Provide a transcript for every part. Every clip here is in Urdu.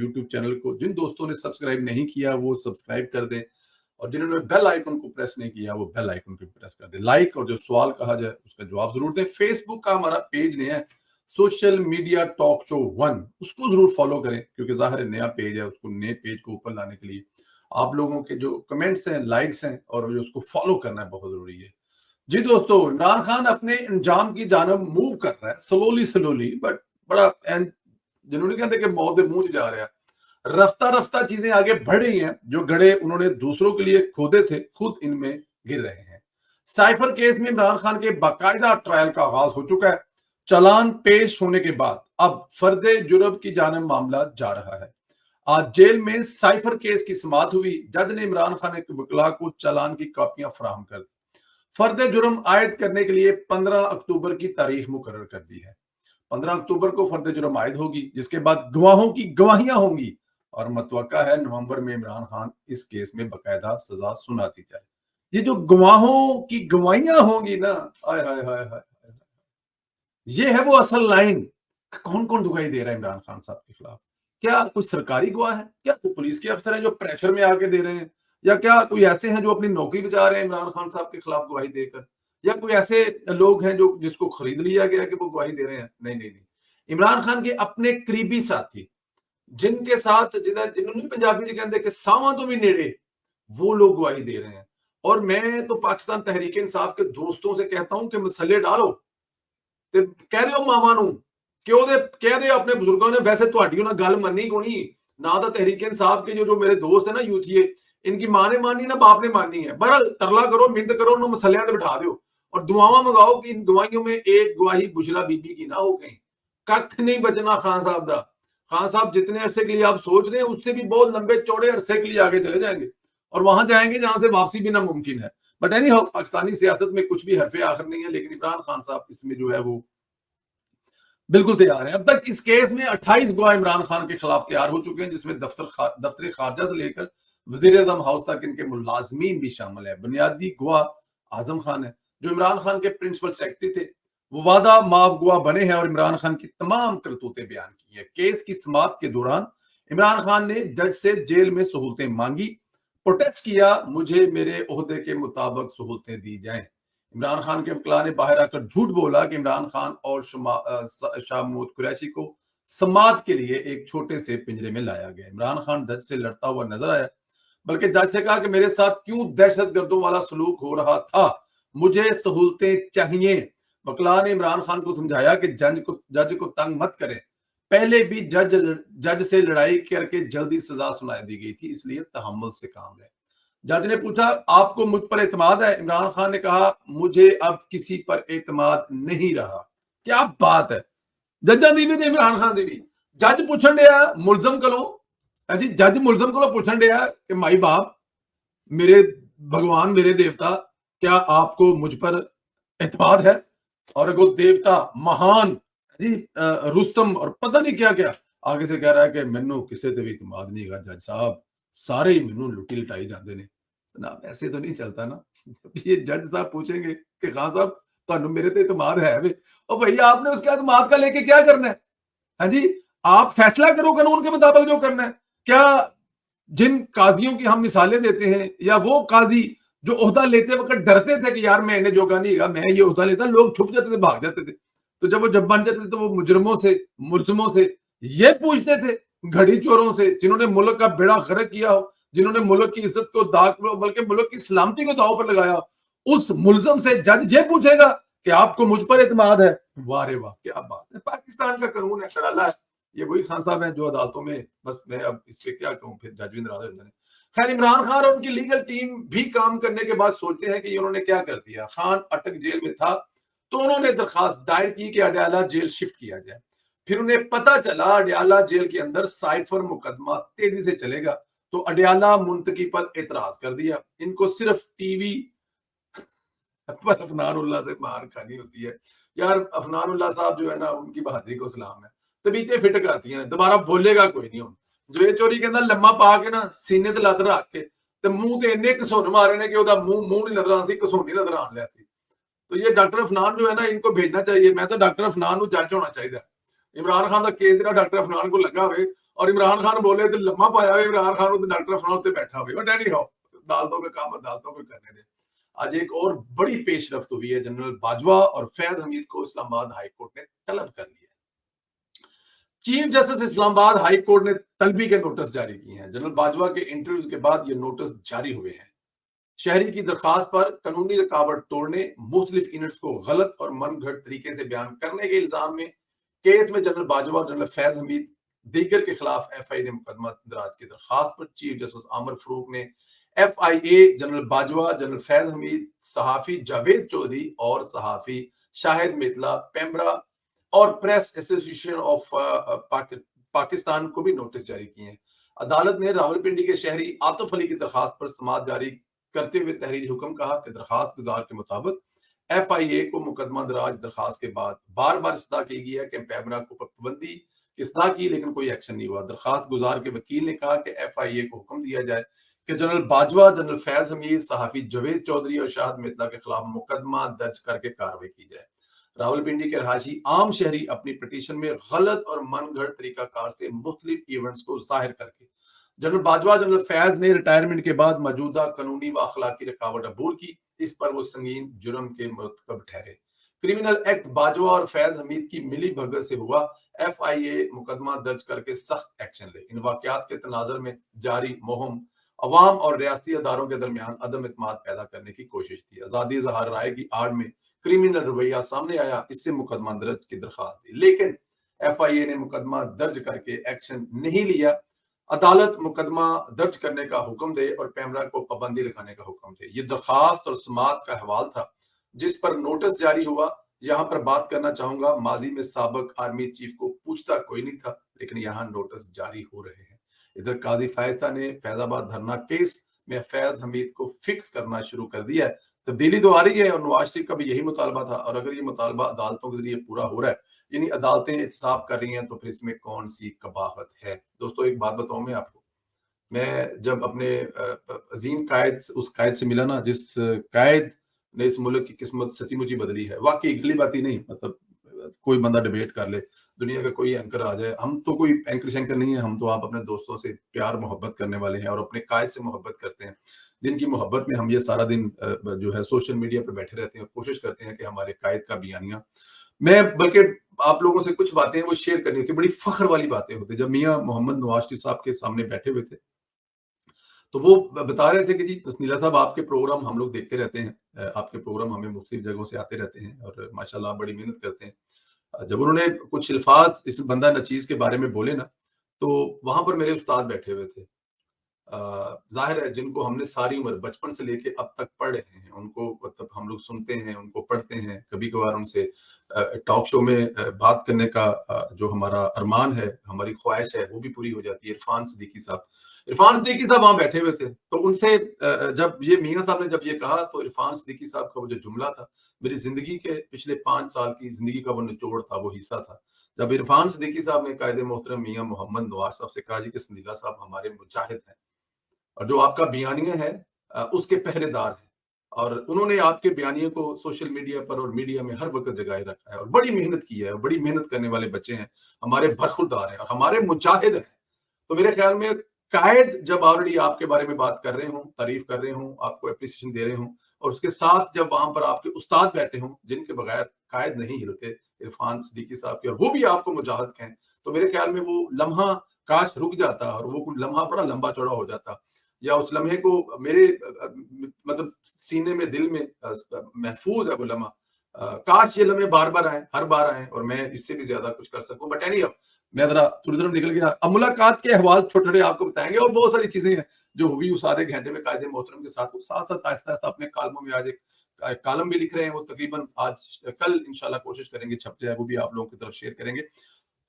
YouTube چینل کو جن دوستوں نے سبسکرائب نہیں کیا وہ سبسکرائب کر دیں, اور جنہوں نے بیل آئیکن کو پریس نہیں کیا وہ بیل آئیکن کو پریس کر دیں. لائک اور جو سوال کہا جائے اس کا جواب ضرور دیں. فیس بک کا ہمارا پیج نہیں ہے سوشل میڈیا ٹاک شو 1, اس کو ضرور فالو کریں کیونکہ ظاہر ہے نیا پیج ہے, اس کو نئے پیج کو اوپر لانے کے لیے آپ لوگوں کے جو کمنٹس ہیں, لائکس ہیں اور جو اس کو فالو کرنا ہے بہت ضروری ہے. جی دوستو, عمران خان اپنے انجام کی جانب موو کر رہا ہے سلولی بٹ بڑا, جنہوں نے کہتے کہ موت منہ جا رہا ہے, رفتہ رفتہ چیزیں آگے بڑھ رہی ہیں. جو گڑھے انہوں نے دوسروں کے لیے کھودے تھے خود ان میں گر رہے ہیں. سائفر کیس میں عمران خان کے باقاعدہ ٹرائل کا آغاز ہو چکا ہے. چالان پیش ہونے کے بعد اب فرد جرم کی جانب معاملہ جا رہا ہے. آج جیل میں سائفر کیس کی سماعت ہوئی. جج نے عمران خان کے وکلاء کو چالان کی کاپیاں فراہم کر دی. فرد جرم عائد کرنے کے لیے 15 اکتوبر کی تاریخ مقرر کر دی ہے. 15 اکتوبر کو فرد جرم عائد ہوگی جس کے بعد گواہوں کی گواہیاں ہوں گی اور متوقع ہے نومبر میں عمران خان اس کیس میں باقاعدہ سزا سناتی جائے. یہ جو گواہوں کی گواہیاں ہوں گی نا, ہائے ہائے ہائے ہائے, یہ ہے وہ اصل لائن. کون کون دکھائی دے رہا ہے عمران خان صاحب کے خلاف؟ کیا کوئی سرکاری گواہ ہے, کیا کوئی پولیس کے افسر ہیں جو پریشر میں آ کے دے رہے ہیں, یا کیا کوئی ایسے ہیں جو اپنی نوکری بچا رہے ہیں عمران خان صاحب کے خلاف گواہی دے کر, یا کوئی ایسے لوگ ہیں جو جس کو خرید لیا گیا کہ وہ گواہی دے رہے ہیں؟ نہیں نہیں نہیں, عمران خان کے اپنے قریبی ساتھی جن کے ساتھ جنہوں نے پنجابی جی کہتے کہ ساواں تو بھی نیڑے, وہ لوگ گواہی دے رہے ہیں. اور میں تو پاکستان تحریک انصاف کے دوستوں سے کہتا ہوں کہ مسئلے ڈالو, کہہ دے ماما نو کہہ دے اپنے بزرگوں نے, ویسے تہاڈیوں نہ گل منی کو نہیں نہ تو تحریک انصاف کے جو میرے دوست ہیں نا یوتھیے, ان کی ماں نے مانی نہ باپ نے مانی ہے. بہرحال ترلا کرو, منت کرو, انہوں مسلیاں تے بٹھا دیو اور دعاواں منگاؤ کہ ان گواہیوں میں ایک گواہی بشرا بی بی کی نہ ہو کہیں. ککھ نہیں بچنا خان صاحب دا. خان صاحب جتنے عرصے کے لیے آپ سوچ رہے ہیں اس سے بھی بہت لمبے چوڑے عرصے کے لیے آگے چلے جائیں گے اور وہاں جائیں گے جہاں سے واپسی بھی ناممکن ہے. بٹ اینی ہاؤ, پاکستانی سیاست میں کچھ بھی حرف آخر نہیں ہے, لیکن عمران خان صاحب اس میں جو ہے وہ بالکل تیار ہیں. اب تک اس کیس میں 28 گواہ عمران خان کے خلاف تیار ہو چکے ہیں, جس میں دفتر خارجہ سے لے کر وزیر اعظم ہاؤس تک ان کے ملازمین بھی شامل ہیں. بنیادی گواہ اعظم خان ہے جو عمران خان کے پرنسپل سیکرٹری تھے. وہ وعدہ معاف گواہ بنے ہیں اور عمران خان کی تمام کرتوتیں بیان کی ہیں. کیس کی سماعت کے دوران عمران خان نے جج سے جیل میں سہولتیں مانگی, پروٹیسٹ کیا, مجھے میرے عہدے کے مطابق سہولتیں دی جائیں. عمران خان کے وکلاء نے باہر آ کر جھوٹ بولا کہ عمران خان اور شاہ محمود قریشی کو سماعت کے لیے ایک چھوٹے سے پنجرے میں لایا گیا. عمران خان جج سے لڑتا ہوا نظر آیا, بلکہ جج سے کہا کہ میرے ساتھ کیوں دہشت گردوں والا سلوک ہو رہا تھا, مجھے سہولتیں چاہیے. وکلاء نے عمران خان کو سمجھایا کہ جج کو تنگ مت کریں, پہلے بھی جج سے لڑائی کر کے جلدی سزا سنا دی گئی تھی, اس لیے تحمل سے کام لیں. جج نے پوچھا آپ کو مجھ پر اعتماد ہے؟ عمران خان نے کہا مجھے اب کسی پر اعتماد نہیں رہا. کیا بات ہے, ججاں دی بھی تے عمران خان دی بھی. جج پوچھن دیا ملزم کلوں, جی جج ملزم کلوں پوچھن دیا کہ مائی باپ, میرے بھگوان, میرے دیوتا, کیا آپ کو مجھ پر اعتماد ہے؟ اور اگو دیوتا مہان جی رستم اور پتہ نہیں کیا کیا آگے سے کہہ رہا ہے کہ مینوں کسے تے بھی اعتماد نہیں گا جج صاحب, سارے ہی مینوں لٹی لٹائی جاندے نے. جناب ایسے تو نہیں چلتا نا. یہ جج صاحب پوچھیں گے کہ خان صاحب تانوں میرے تے اعتماد ہے وے, اور بھیا آپ نے اس کے اعتماد کا لے کے کیا کرنا ہے؟ ہاں جی, آپ فیصلہ کرو قانون کے مطابق جو کرنا ہے. کیا جن قاضیوں کی ہم مثالیں دیتے ہیں, یا وہ قاضی جو عہدہ لیتے وقت ڈرتے تھے کہ یار میں انہیں جوگا نہیں گا, میں یہ عہدہ لیتا, لوگ چھپ جاتے تھے, بھاگ جاتے تھے. تو جب بن جاتے تھے تو وہ مجرموں سے, ملزموں سے یہ پوچھتے تھے, گھڑی چوروں سے جنہوں نے ملک کا بیڑا غرق کیا ہو, جنہوں نے ملک کی عزت کو داغ بلکہ ملک کی سلامتی کو داؤ پر لگایا, اس ملزم سے جج یہ پوچھے گا کہ آپ کو مجھ پر اعتماد ہے. واہ رے واہ, کیا بات ہے. پاکستان کا قانون ہے, شرالہ ہے. یہ وہی خان صاحب ہیں جو عدالتوں میں, بس میں اب اس پہ کیا کہوں, پھر جج بھی ناراض ہو جاتے ہیں. خیر, عمران خان اور ان کی لیگل ٹیم بھی کام کرنے کے بعد سوچتے ہیں کہ انہوں نے کیا کر دیا. خان اٹک جیل میں تھا تو انہوں نے درخواست دائر کی کہ اڈیالہ جیل شفٹ کیا جائے. پھر انہیں پتا چلا اڈیالہ جیل کے اندر سائفر مقدمہ تیزی سے چلے گا, تو اڈیالہ منتقی پر اعتراض کر دیا. ان کو صرف ٹی وی پر افنان اللہ سے مار کھانی ہوتی ہے. یار افنان اللہ صاحب جو ہے نا, ان کی بہادری کو سلام ہے, طبیعتیں فٹ کرتی ہیں, دوبارہ بولے گا کوئی نہیں. ہوں جو یہ چوری کہنا لما پا کے نا سینے تے لت رکھ کے تے منہ تے اننے کسون مارے نے کہ وہ منہ نہیں نظر آن سی, کسونی نظر آن لیا سی. تو یہ ڈاکٹر افنان جو ہے نا, ان کو بھیجنا چاہیے. میں تو ڈاکٹر افنان نو جج ہونا چاہیے. عمران خان دا کیس جڑا ڈاکٹر افنان کو لگا ہوئے, اور عمران خان بولے تو لمحہ پایا ہوئے عمران خان تو ڈاکٹر افران تے بیٹھا ہوئے بٹ اینی ہاؤ عدالتوں کا کام عدالتوں کو کرنے دیں. آج ایک اور بڑی پیش رفت ہوئی ہے. جنرل باجوہ اور فیض حمید کو اسلام آباد ہائی کورٹ نے طلب کر لیا. چیف جسٹس اسلام آباد ہائی کورٹ نے طلبی کے نوٹس جاری کیے ہیں. جنرل باجوہ کے انٹرویوز کے بعد یہ نوٹس جاری ہوئے ہیں. شہری کی درخواست پر قانونی رکاوٹ توڑنے، مختلف یونٹس کو غلط اور من گھڑت طریقے سے بیان کرنے کے الزام میں کیس میں جنرل باجوہ اور جنرل فیض حمید دیگر کے خلاف ایف آئی اے نے مقدمہ دراج کی درخواست پر چیف جسٹس عامر فروق نے ایف آئی اے، جنرل باجوہ، جنرل فیض حمید، صحافی جاوید چودھری اور صحافی شاہد میتلا، پیمبرا اور پریس ایسوسی ایشن آف پاکستان کو بھی نوٹس جاری کیے ہیں. عدالت نے راولپنڈی کے شہری عاطف علی کی درخواست پر سماعت جاری کرتے ہوئے تحریری حکم کہا کہ درخواست گزار کے مطابق ایف آئی اے کو مقدمہ دراج درخواست کے بعد بار بار استدعا کی گئی ہے کہ پیمرا کو پابندی کی استدعا کی لیکن کوئی ایکشن نہیں ہوا. درخواست گزار کے وکیل نے کہا کہ ایف آئی اے کو حکم دیا جائے کہ جنرل باجوہ، جنرل فیض حمید، صحافی جاوید چودھری اور شاہد میتلا کے خلاف مقدمہ درج کر کے کارروائی کی جائے. راولپنڈی کے رہائشی عام شہری اپنی پٹیشن میں غلط اور من گھڑت طریقہ کار سے مختلف ایونٹس کو ظاہر کر کے جنرل باجوہ، جنرل فیض نے ریٹائرمنٹ کے بعد موجودہ قانونی و اخلاقی رکاوٹ عبور کی. اس پر وہ سنگین جرم کے مرتکب ٹھہرے. کرمنل ایکٹ باجوہ اور فیض حمید کی ملی بھگت سے ہوا. ایف آئی اے مقدمہ درج کر کے سخت ایکشن لے. ان واقعات کے تناظر میں جاری مہم عوام اور ریاستی اداروں کے درمیان عدم اعتماد پیدا کرنے کی کوشش تھی. آزادی اظہار رائے کی آڑ میں کرمنل رویہ سامنے آیا، اس سے مقدمہ درج کی درخواست دی لیکن ایف آئی اے نے مقدمہ درج کر کے ایکشن نہیں لیا. عدالت مقدمہ درج کرنے کا حکم دے اور پیمرا کو پابندی لگانے کا حکم دے. یہ درخواست اور سماعت کا احوال تھا جس پر نوٹس جاری ہوا. یہاں پر بات کرنا چاہوں گا، ماضی میں سابق آرمی چیف کو پوچھتا کوئی نہیں تھا لیکن یہاں نوٹس جاری ہو رہے ہیں. ادھر قاضی فائزہ نے فیض آباد دھرنا کیس میں فیض حمید کو فکس کرنا شروع کر دیا ہے. تبدیلی تو آ رہی ہے اور نواز شریف کا بھی یہی مطالبہ تھا اور اگر یہ مطالبہ عدالتوں کے ذریعے پورا ہو رہا ہے یعنی عدالتیں احتساب کر رہی ہیں تو پھر اس میں کون سی قباحت ہے. دوستو ایک بات بتاؤں میں آپ کو، میں جب اپنے عظیم قائد اس قائد سے ملا نا جس قائد نے اس ملک کی قسمت سچی مچی بدلی ہے، واقعی گلی باتی نہیں، مطلب کوئی بندہ ڈیبیٹ کر لے، دنیا کا کوئی اینکر آ جائے، ہم تو کوئی اینکر شینکر نہیں ہے، ہم تو آپ اپنے دوستوں سے پیار محبت کرنے والے ہیں اور اپنے قائد سے محبت کرتے ہیں جن کی محبت میں ہم یہ سارا دن جو ہے سوشل میڈیا پہ بیٹھے رہتے ہیں اور کوشش کرتے ہیں کہ ہمارے قائد کا بیانیہ میں بلکہ آپ لوگوں سے کچھ باتیں وہ شیئر کرنی ہوتی، بڑی فخر والی باتیں ہوتی. جب میاں محمد نواز شریف صاحب کے سامنے بیٹھے ہوئے تھے تو وہ بتا رہے تھے کہ جی نیلا صاحب آپ کے پروگرام ہم لوگ دیکھتے رہتے ہیں، آپ کے پروگرام ہمیں مختلف جگہوں سے آتے رہتے ہیں اور ماشاءاللہ آپ بڑی محنت کرتے ہیں. جب انہوں نے کچھ الفاظ اس بندہ نچیز کے بارے میں بولے نا تو وہاں پر میرے استاد بیٹھے ہوئے تھے. ظاہر ہے جن کو ہم نے ساری عمر بچپن سے لے کے اب تک پڑھ رہے ہیں ان کو مطلب ہم لوگ سنتے ہیں، ان کو پڑھتے ہیں، کبھی کبھار ان سے ٹاک شو میں بات کرنے کا جو ہمارا ارمان ہے، ہماری خواہش ہے وہ بھی پوری ہو جاتی ہے. عرفان صدیقی صاحب وہاں بیٹھے ہوئے تھے تو ان سے جب یہ میاں صاحب نے جب یہ کہا تو عرفان صدیقی صاحب کا وہ جو جملہ تھا میری زندگی کے پچھلے 5 سال کی زندگی کا وہ نچوڑ تھا، وہ حصہ تھا. جب عرفان صدیقی صاحب نے قائد محترم میاں محمد نواز صاحب سے کہا جی کہ سنیلا صاحب ہمارے مجاہد ہیں اور جو آپ کا بیانیہ ہے اس کے پہرے دار ہیں اور انہوں نے آپ کے بیانیے کو سوشل میڈیا پر اور میڈیا میں ہر وقت جگائے رکھا ہے اور بڑی محنت کی ہے اور بڑی محنت کرنے والے بچے ہیں، ہمارے برخوردار ہیں اور ہمارے مجاہد ہیں. تو میرے خیال میں قائد جب آلریڈی آپ کے بارے میں بات کر رہے ہوں، تعریف کر رہے ہوں، آپ کو اپریسیشن دے رہے ہوں اور اس کے ساتھ جب وہاں پر آپ کے استاد بیٹھے ہوں جن کے بغیر قائد نہیں ہلتے، عرفان صدیقی صاحب کے، اور وہ بھی آپ کو مجاہد کہیں تو میرے خیال میں وہ لمحہ کاش رک جاتا اور وہ لمحہ بڑا لمبا چوڑا ہو جاتا یا اس لمحے کو میرے مطلب سینے میں دل میں محفوظ ہے وہ لمحہ. کاش یہ لمحے بار بار آئیں، ہر بار آئیں اور میں اس سے بھی زیادہ کچھ کر سکوں. بٹ اینی میں ذرا تھوڑی طرف نکل گیا. اب ملاقات کے احوال چھوٹے چھوٹے آپ کو بتائیں گے اور بہت ساری چیزیں ہیں جو ہوئی اس آدھے گھنٹے میں قائد محترم کے ساتھ ساتھ آہستہ آہستہ اپنے کالموں میں آج ایک کالم بھی لکھ رہے ہیں، وہ تقریباً آج کل انشاءاللہ کوشش کریں گے چھپ جائے، وہ بھی آپ لوگوں کی طرف شیئر کریں گے.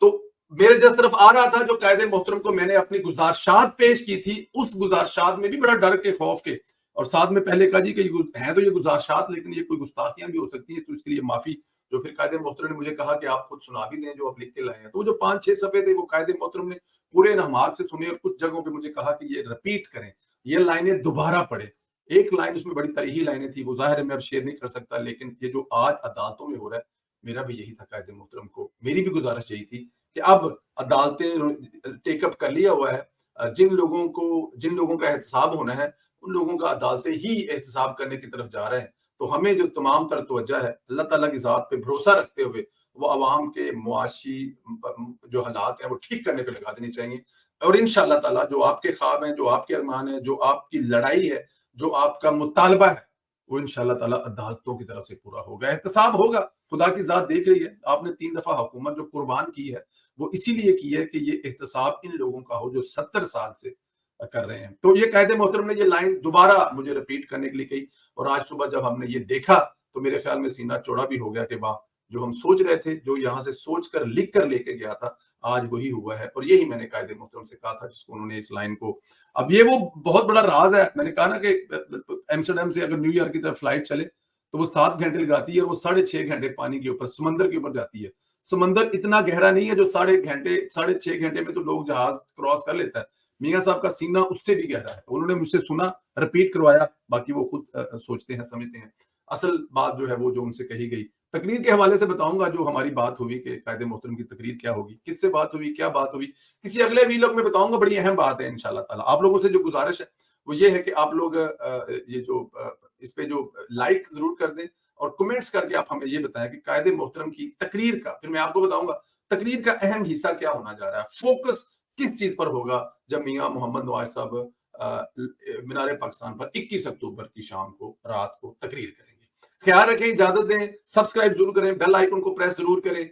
تو میرے جس طرف آ رہا تھا جو قائد محترم کو میں نے اپنی گزارشات پیش کی تھی، اس گزارشات میں بھی بڑا ڈر کے خوف کے اور ساتھ میں پہلے کہا جی کہ ہیں تو یہ گزارشات لیکن یہ کوئی گستاخیاں بھی ہو سکتی ہیں تو اس کے لیے معافی. جو پھر قائد محترم نے مجھے کہا کہ آپ خود سنا بھی دیں جو آپ لکھ کے لائے ہیں. تو وہ جو 5-6 صفحے تھے وہ قائد محترم نے پورے انہماک سے سنے اور کچھ جگہوں پہ مجھے کہا کہ یہ رپیٹ کریں، یہ لائنیں دوبارہ پڑھیں. ایک لائن اس میں بڑی تریحی لائنیں تھی، وہ ظاہر ہے میں اب شیئر نہیں کر سکتا، لیکن یہ جو آج عدالتوں میں ہو رہا ہے میرا بھی یہی تھا قائد محترم کو، میری بھی گزارش یہی تھی کہ اب عدالتیں ٹیک اپ کر لیا ہوا ہے، جن لوگوں کا احتساب ہونا ہے ان لوگوں کا عدالتیں ہی احتساب کرنے کی طرف جا رہے ہیں. تو ہمیں جو تمام تر توجہ ہے اللہ تعالیٰ کی ذات پہ بھروسہ رکھتے ہوئے وہ عوام کے معاشی جو حالات ہیں وہ ٹھیک کرنے پہ لگا دینی چاہیے. اور انشاءاللہ تعالیٰ جو آپ کے خواب ہیں، جو آپ کے ارمان ہیں، جو آپ کی لڑائی ہے، جو آپ کا مطالبہ ہے، وہ انشاءاللہ تعالیٰ عدالتوں کی طرف سے پورا ہوگا، احتساب ہوگا. خدا کی ذات دیکھ رہی ہے. آپ نے 3 دفعہ حکومت جو قربان کی ہے وہ اسی لیے کی ہے کہ یہ احتساب ان لوگوں کا ہو جو 70 سال سے کر رہے ہیں. تو یہ قائد محترم نے یہ لائن دوبارہ مجھے ریپیٹ کرنے کے لیے کہی، اور آج صبح جب ہم نے یہ دیکھا تو میرے خیال میں سینہ چوڑا بھی ہو گیا کہ واہ، جو ہم سوچ رہے تھے، جو یہاں سے سوچ کر لکھ کر لے کے گیا تھا، آج وہی ہوا ہے. اور یہی میں نے قائد محترم سے کہا تھا جس کو انہوں نے اس لائن کو، اب یہ وہ بہت بڑا راز ہے. میں نے کہا نا کہ ایمسٹرڈیم سے اگر نیو یارک کی طرف فلائٹ چلے تو وہ 7 گھنٹے لگاتی ہے، اور وہ 6.5 گھنٹے پانی کے اوپر سمندر کے اوپر جاتی ہے. سمندر اتنا گہرا نہیں ہے جو 6.5 گھنٹے میں تو لوگ جہاز کراس کر لیتا ہے. میاں صاحب کا سینہ اس سے بھی گہرا ہے. انہوں نے مجھ سے سنا، ریپیٹ کروایا، باقی وہ خود سوچتے ہیں، سمجھتے ہیں. اصل بات جو ہے وہ جو ان سے کہی گئی تقریر کے حوالے سے بتاؤں گا. جو ہماری بات ہوئی کہ قائد محترم کی تقریر کیا ہوگی، کس سے بات ہوئی، کیا بات ہوئی، کسی اگلے ویلاگ میں بتاؤں گا. بڑی اہم بات ہے انشاءاللہ تعالیٰ. آپ لوگوں سے جو گزارش ہے وہ یہ ہے کہ آپ لوگ یہ جو اس پہ جو لائک ضرور کر دیں اور کمنٹس کر کے آپ ہمیں یہ بتائیں کہ قائد محترم کی تقریر کا، پھر میں آپ کو بتاؤں گا تقریر کا اہم حصہ کیا ہونا جا رہا ہے، فوکس کس چیز پر ہوگا جب میاں محمد نواز صاحب مینار پاکستان پر 21 اکتوبر کی شام کو، رات کو تقریر کریں گے. خیال رکھیں، اجازت دیں، سبسکرائب ضرور کریں، بیل آئیکن کو پریس ضرور کریں.